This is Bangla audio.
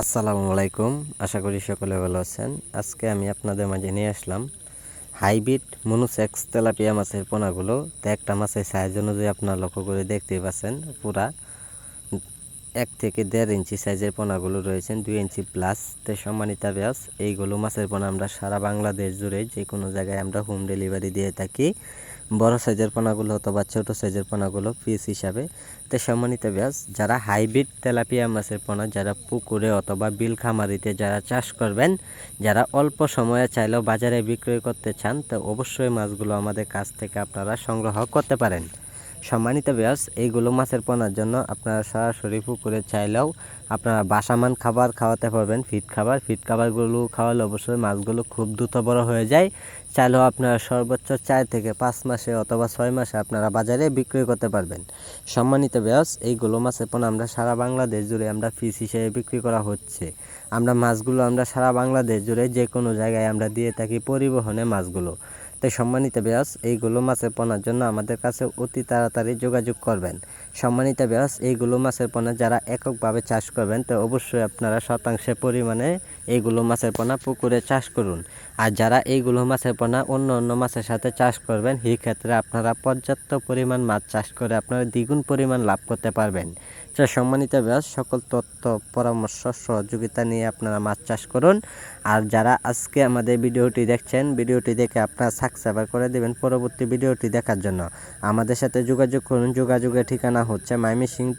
আসসালামু আলাইকুম। আশা করি সকলে ভালো আছেন। আজকে আমি আপনাদের মাঝে নিয়ে আসলাম হাইব্রিড মনোসেক্স তেলাপিয়া মাছের পোনাগুলো। তো একটা মাছের সাইজ অনুযায়ী আপনারা লক্ষ্য করে দেখতেই পাচ্ছেন, পুরা 1 থেকে 1.5 ইঞ্চি সাইজের পোনাগুলো রয়েছেন, 2 ইঞ্চি প্লাস। তো সম্মানিত ভিউয়ার্স, এইগুলো মাছের পোনা আমরা সারা বাংলাদেশ জুড়ে যে কোনো জায়গায় আমরা হোম ডেলিভারি দিয়ে থাকি। বড় সাইজের পোনাগুলো অথবা ছোট সাইজের পোনাগুলো পিস হিসাবে। তো সম্মানিত ভিউয়ার্স, যারা হাইব্রিড তেলাপিয়া মাছের পোনা যারা পুকুরে অথবা বিল খামারিতে যারা চাষ করবেন, যারা অল্প সময়ে চাইলেও বাজারে বিক্রয় করতে চান, তো অবশ্যই মাছগুলো আমাদের কাছ থেকে আপনারা সংগ্রহ করতে পারেন। সম্মানিত ভিউয়ার্স, এইগুলো মাছের পোনার জন্য আপনারা সরাসরি পুকুরে চাইলেও আপনারা বাসামান খাবার খাওয়াতে পারবেন। ফিড খাবারগুলো খাওয়ালে অবশ্যই মাছগুলো খুব দ্রুত বড় হয়ে যায়। চাইলেও আপনারা সর্বোচ্চ 4 থেকে 5 মাসে অথবা 6 মাসে আপনারা বাজারে বিক্রয় করতে পারবেন। সম্মানিত ভিউয়ার্স, এইগুলো মাছের পোনা আমরা সারা বাংলাদেশ জুড়ে আমরা পিস হিসেবে বিক্রি করা হচ্ছে। মাছগুলো আমরা সারা বাংলাদেশ জুড়ে যে কোনো জায়গায় আমরা দিয়ে থাকি পরিবহনে মাছগুলো। তো সম্মানিত ভিউয়ার্স, এইগুলো মাছের পোনার জন্য আমাদের কাছে অতি তাড়াতাড়ি যোগাযোগ করবেন। সম্মানিত ভিউয়ার্স, এইগুলো মাছের পোনা যারা এককভাবে চাষ করবেন, তো অবশ্যই আপনারা শতাংশে পরিমাণে এইগুলো মাছের পোনা পুকুরে চাষ করুন। আর যারা এইগুলো মাছের পোনা অন্য অন্য মাছের সাথে চাষ করবেন, সেই ক্ষেত্রে আপনারা পর্যাপ্ত পরিমাণ মাছ চাষ করে আপনারা দ্বিগুণ পরিমাণ লাভ করতে পারবেন। তো সম্মানিত ভিউয়ার্স, সকল তথ্য পরামর্শ সহযোগিতা নিয়ে আপনারা মাছ চাষ করুন। আর যারা আজকে আমাদের ভিডিওটি দেখছেন, ভিডিওটি দেখে আপনারা সাবস্ক্রাইব করে দেবেন পরবর্তী ভিডিওটি দেখার জন্য। আমাদের সাথে যোগাযোগ করুন। যোগাযোগের ঠিকানা হচ্ছে ময়মনসিংহ